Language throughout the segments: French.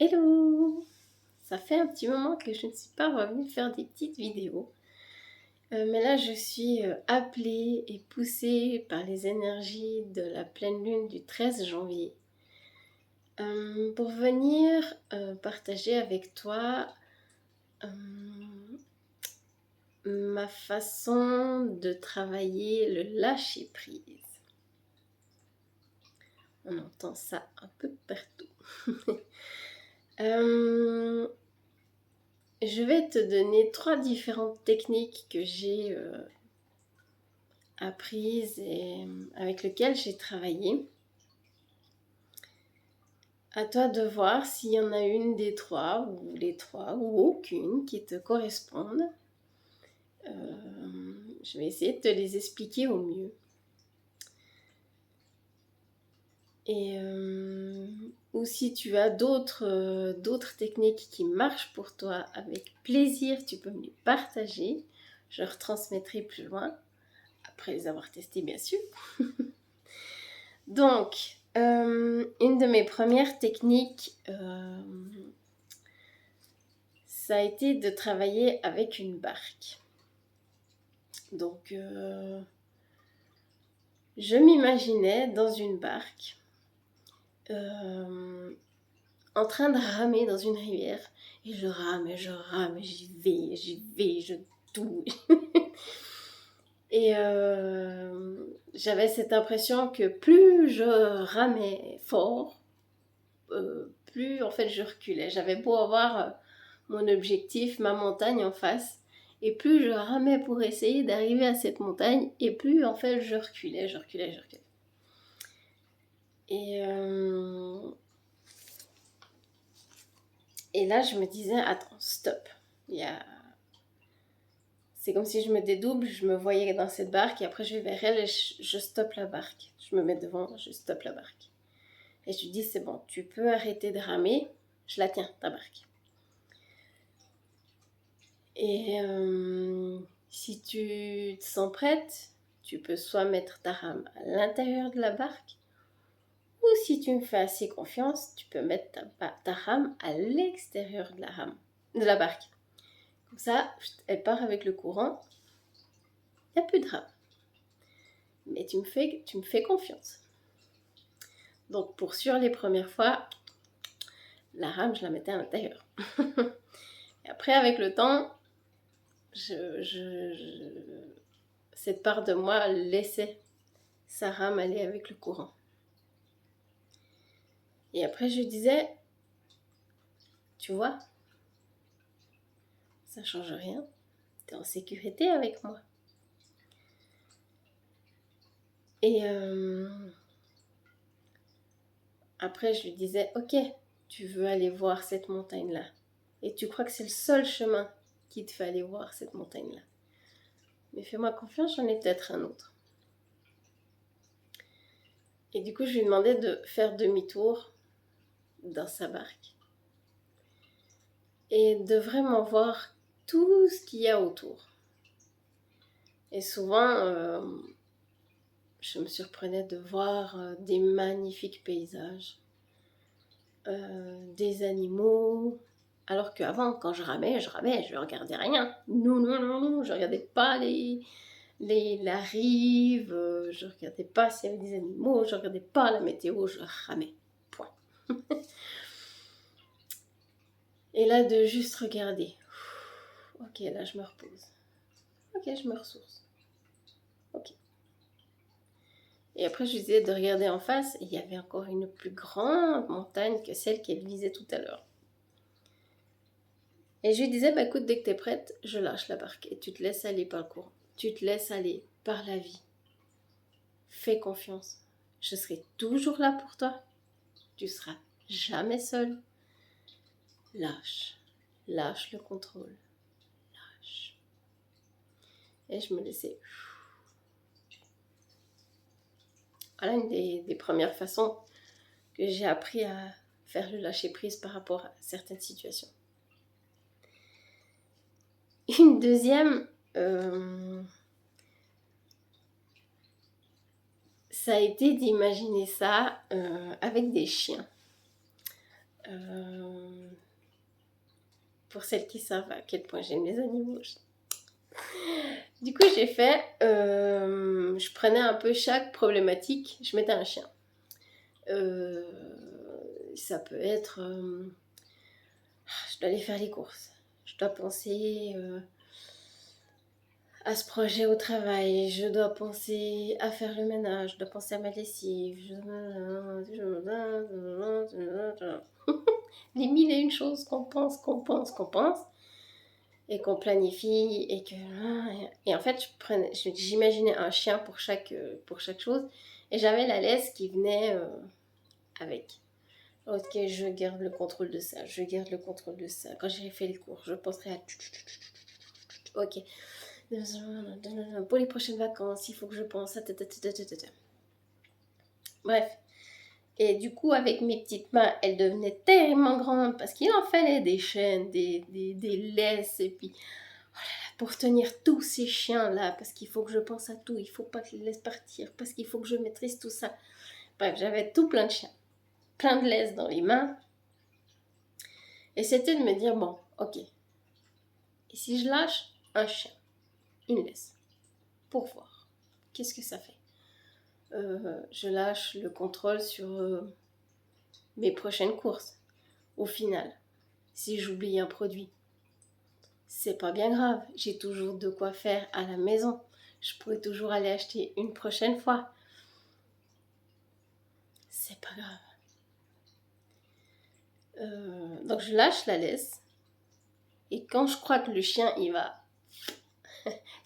Hello! Ça fait un petit moment que je ne suis pas revenue faire des petites vidéos. Mais là, je suis appelée et poussée par les énergies de la pleine lune du 13 janvier pour venir partager avec toi euh, ma façon de travailler le lâcher-prise. On entend ça un peu partout. Je vais te donner 3 différentes techniques que j'ai apprises et avec lesquelles j'ai travaillé. À toi de voir s'il y en a une des 3 ou les 3 ou aucune qui te correspondent. Je vais essayer de te les expliquer au mieux. Et ou si tu as d'autres techniques qui marchent pour toi, avec plaisir, tu peux me les partager. Je retransmettrai plus loin, après les avoir testées bien sûr. Donc, une de mes premières techniques, ça a été de travailler avec une barque. Donc, je m'imaginais dans une barque, en train de ramer dans une rivière. Et je rame, j'y vais, je touche. Et j'avais cette impression que plus je ramais fort, plus en fait je reculais. J'avais beau avoir mon objectif, ma montagne en face, et plus je ramais pour essayer d'arriver à cette montagne, et plus en fait je reculais. Et là je me disais, attends, stop. C'est comme si je me dédouble, je me voyais dans cette barque, et après je vais vers elle et je stoppe la barque. Je me mets devant, je stoppe la barque. Et je lui dis, c'est bon, tu peux arrêter de ramer, je la tiens, ta barque. Et si tu te sens prête, tu peux soit mettre ta rame à l'intérieur de la barque, ou si tu me fais assez confiance, tu peux mettre ta rame à l'extérieur de la barque. Comme ça, elle part avec le courant, il n'y a plus de rame. Mais tu me fais confiance. Donc pour sur les premières fois, la rame, je la mettais à l'intérieur. Et après, avec le temps, cette part de moi laissait sa rame aller avec le courant. Et après, je disais, tu vois, ça ne change rien. Tu es en sécurité avec moi. Et après, je lui disais, ok, tu veux aller voir cette montagne-là. Et tu crois que c'est le seul chemin qu'il te fait aller voir cette montagne-là. Mais fais-moi confiance, j'en ai peut-être un autre. Et du coup, je lui demandais de faire demi-tour dans sa barque. Et de vraiment voir tout ce qu'il y a autour. Et souvent, je me surprenais de voir des magnifiques paysages, des animaux. Alors qu'avant, quand je ramais, je regardais rien. Non, je regardais pas la rive, je regardais pas s'il y avait des animaux, je regardais pas la météo, je ramais. Point. Et là, de juste regarder. Ok, là, je me repose. Ok, je me ressource. Ok. Et après, je lui disais de regarder en face, et il y avait encore une plus grande montagne que celle qu'elle visait tout à l'heure. Et je lui disais, bah écoute, dès que t'es prête, je lâche la barque et tu te laisses aller par le courant. Tu te laisses aller par la vie. Fais confiance. Je serai toujours là pour toi. Tu seras jamais seul. Lâche. Lâche le contrôle. Lâche. Et je me laissais. Voilà une des premières façons que j'ai appris à faire le lâcher prise par rapport à certaines situations. Une deuxième, ça a été d'imaginer ça avec des chiens. Euh, pour celles qui savent à quel point j'aime les animaux. Du coup, j'ai fait, je prenais un peu chaque problématique, je mettais un chien. Euh, Ça peut être, je dois aller faire les courses, je dois penser à ce projet au travail, je dois penser à faire le ménage, je dois penser à ma lessive, les mille et une choses qu'on pense, et qu'on planifie, et que... Et en fait, j'imaginais un chien pour chaque chose, et j'avais la laisse qui venait avec. Ok, je garde le contrôle de ça, je garde le contrôle de ça. Quand j'ai fait les cours, je penserai à... Ok. Pour les prochaines vacances, il faut que je pense à... Bref. Et du coup, avec mes petites mains, elles devenaient tellement grandes parce qu'il en fallait des chaînes, des laisses, et puis pour tenir tous ces chiens-là, parce qu'il faut que je pense à tout, il faut pas que je les laisse partir, parce qu'il faut que je maîtrise tout ça. Bref, j'avais tout plein de chiens, plein de laisses dans les mains. Et c'était de me dire, bon, ok, et si je lâche un chien, une laisse, pour voir, qu'est-ce que ça fait? Je lâche le contrôle sur mes prochaines courses. Au final, si j'oublie un produit, c'est pas bien grave, j'ai toujours de quoi faire à la maison. Je pourrais toujours aller acheter une prochaine fois. C'est pas grave. Donc je lâche la laisse. Et quand je crois que le chien, il va...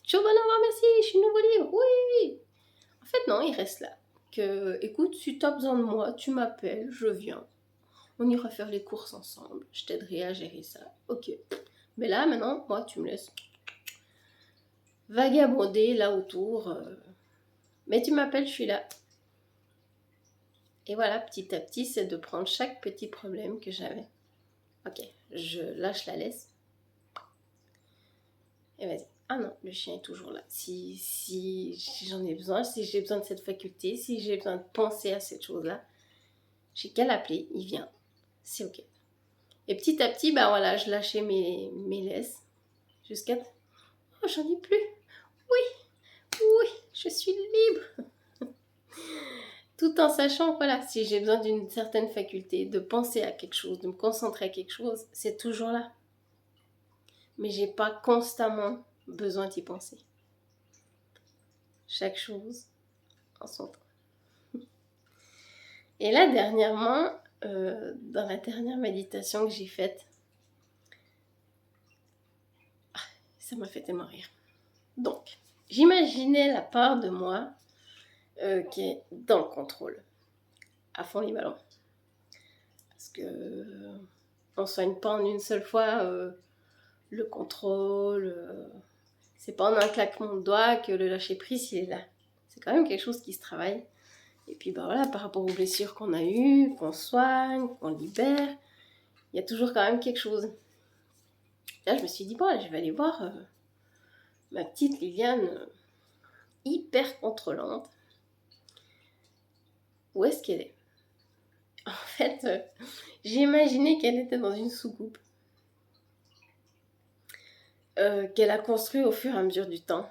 Ciao, bon revoir, merci, je suis nouveau libre, oui. En fait, non, il reste là. Que, écoute, si tu as besoin de moi, tu m'appelles, je viens. On ira faire les courses ensemble. Je t'aiderai à gérer ça. Ok. Mais là, maintenant, moi, tu me laisses vagabonder là autour. Mais tu m'appelles, je suis là. Et voilà, petit à petit, c'est de prendre chaque petit problème que j'avais. Ok, je lâche la laisse. Et vas-y. Ah non, le chien est toujours là. Si j'en ai besoin, si j'ai besoin de cette faculté, si j'ai besoin de penser à cette chose-là, j'ai qu'à l'appeler, il vient. C'est ok. Et petit à petit, bah voilà, je lâchais mes laisses. Jusqu'à... Oh, j'en ai plus. Oui, je suis libre. Tout en sachant, voilà, si j'ai besoin d'une certaine faculté, de penser à quelque chose, de me concentrer à quelque chose, c'est toujours là. Mais j'ai pas constamment besoin d'y penser. Chaque chose en son temps. Et là, dernièrement, dans la dernière méditation que j'ai faite, ça m'a fait tellement rire. Donc, j'imaginais la part de moi qui est dans le contrôle, à fond les ballons. Parce que on soigne pas en une seule fois le contrôle. C'est pas en un claquement de doigts que le lâcher prise il est là. C'est quand même quelque chose qui se travaille. Et puis bah voilà, par rapport aux blessures qu'on a eues, qu'on soigne, qu'on libère, il y a toujours quand même quelque chose. Là, je me suis dit, bon, je vais aller voir ma petite Liliane hyper contrôlante. Où est-ce qu'elle est? En fait, j'ai imaginé qu'elle était dans une soucoupe qu'elle a construite au fur et à mesure du temps.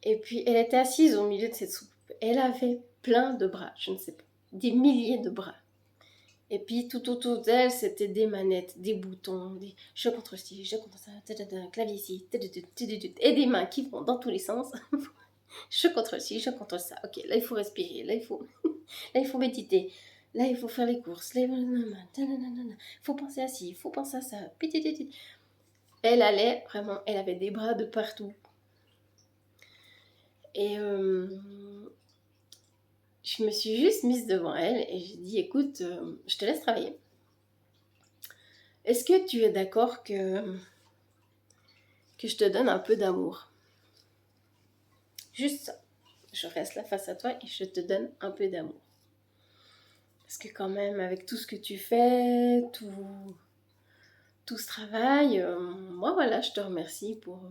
Et puis, elle était assise au milieu de cette soucoupe. Elle avait plein de bras, je ne sais pas, des milliers de bras. Et puis tout autour d'elle, c'était des manettes, des boutons, des je contre ci, je contre ça, clavier ici, et des mains qui vont dans tous les sens. Je contre ci, je contre ça. Ok, là il faut respirer, là il faut méditer, là il faut faire les courses, il faut penser à ci, il faut penser à ça. Elle allait vraiment, elle avait des bras de partout. Et je me suis juste mise devant elle et j'ai dit, écoute, je te laisse travailler. Est-ce que tu es d'accord que je te donne un peu d'amour? Juste ça. Je reste là face à toi et je te donne un peu d'amour. Parce que quand même, avec tout ce que tu fais, tout ce travail, moi voilà, je te remercie pour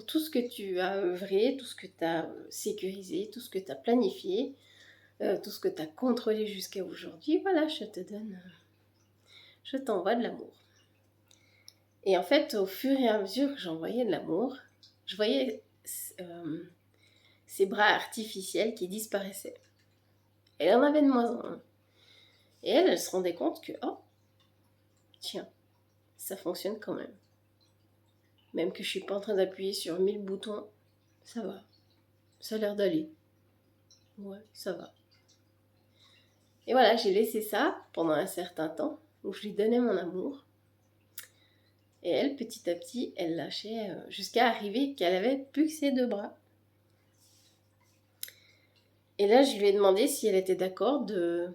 tout ce que tu as œuvré, tout ce que tu as sécurisé, tout ce que tu as planifié. tout ce que tu as contrôlé jusqu'à aujourd'hui, voilà, je t'envoie de l'amour. Et en fait, au fur et à mesure que j'envoyais de l'amour, je voyais ces bras artificiels qui disparaissaient. Et elle en avait de moins en moins. Et elle se rendait compte que, oh, tiens, ça fonctionne quand même. Même que je suis pas en train d'appuyer sur 1000 boutons, ça va. Ça a l'air d'aller. Ouais, ça va. Et voilà, j'ai laissé ça pendant un certain temps, où je lui donnais mon amour. Et elle, petit à petit, elle lâchait jusqu'à arriver qu'elle avait plus que ses 2 bras. Et là, je lui ai demandé si elle était d'accord de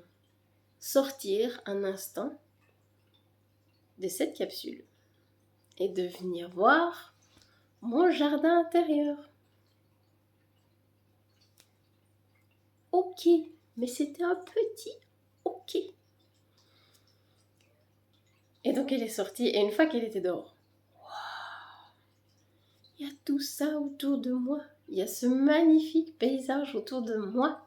sortir un instant de cette capsule et de venir voir mon jardin intérieur. Ok, mais c'était un petit ok. Et donc elle est sortie, et une fois qu'elle était dehors, waouh, il y a tout ça autour de moi. Il y a ce magnifique paysage autour de moi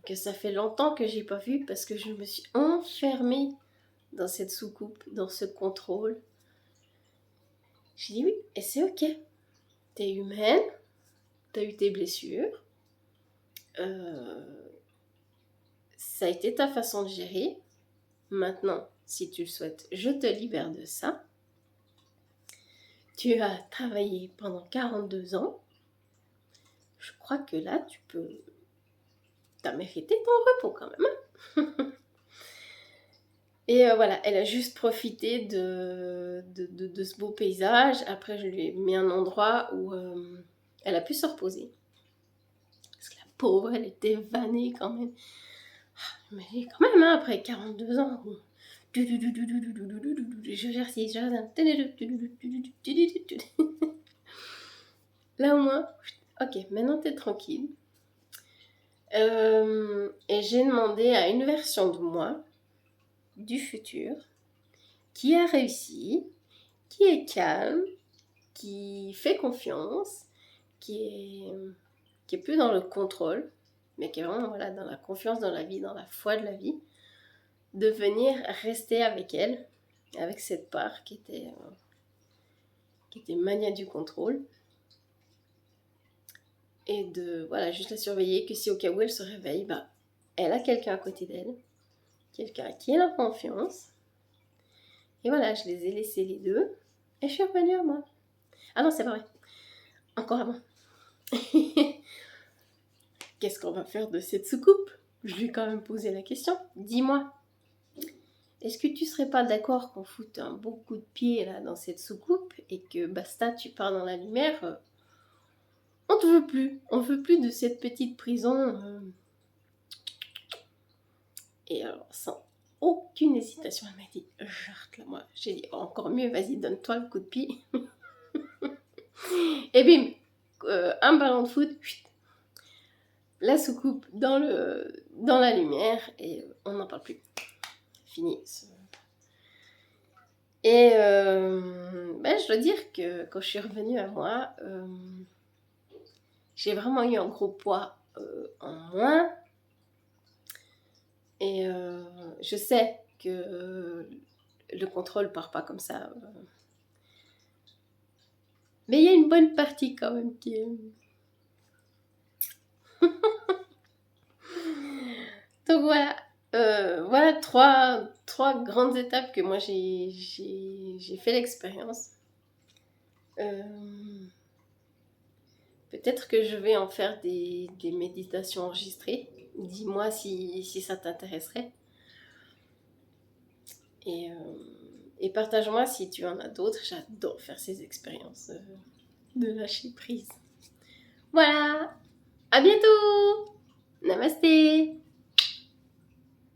que ça fait longtemps que j'ai pas vu parce que je me suis enfermée dans cette soucoupe, dans ce contrôle. J'ai dit oui, et c'est ok. T'es humaine, t'as eu tes blessures, ça a été ta façon de gérer. Maintenant, si tu le souhaites, je te libère de ça. Tu as travaillé pendant 42 ans. Je crois que là, t'as mérité ton repos quand même. Et voilà, elle a juste profité de ce beau paysage. Après, je lui ai mis un endroit où elle a pu se reposer. Parce que la pauvre, elle était vannée quand même. Mais quand même, hein, après 42 ans, j'exercice, jardin. Là au moins, ok, maintenant t'es tranquille. Et j'ai demandé à une version de moi, du futur, qui a réussi, qui est calme, qui fait confiance, qui est plus dans le contrôle, mais qui est vraiment voilà, dans la confiance dans la vie, dans la foi de la vie, de venir rester avec elle, avec cette part qui était mania du contrôle, et de voilà, juste la surveiller, que si au cas où elle se réveille, bah, elle a quelqu'un à côté d'elle, quelqu'un qui est en confiance. Et voilà, je les ai laissés les deux, et je suis revenue à moi. Ah non, c'est pas vrai. Encore avant. Qu'est-ce qu'on va faire de cette soucoupe? Je lui ai quand même posé la question. Dis-moi, est-ce que tu serais pas d'accord qu'on foute un bon coup de pied là dans cette soucoupe et que basta, tu pars dans la lumière? On te veut plus. On veut plus de cette petite prison. Et alors, sans aucune hésitation, elle m'a dit, jarte-la moi. J'ai dit, encore mieux, vas-y, donne-toi le coup de pied. Et bim, un ballon de foot, la soucoupe dans la lumière, et on n'en parle plus. Fini. Et je dois dire que quand je suis revenue à moi, j'ai vraiment eu un gros poids en moins. Et je sais que le contrôle part pas comme ça. Mais il y a une bonne partie quand même qui est... Donc voilà. Voilà trois grandes étapes que moi j'ai fait l'expérience. Peut-être que je vais en faire des méditations enregistrées. Dis-moi si ça t'intéresserait. Et partage-moi si tu en as d'autres. J'adore faire ces expériences de lâcher prise. Voilà, à bientôt. Namasté.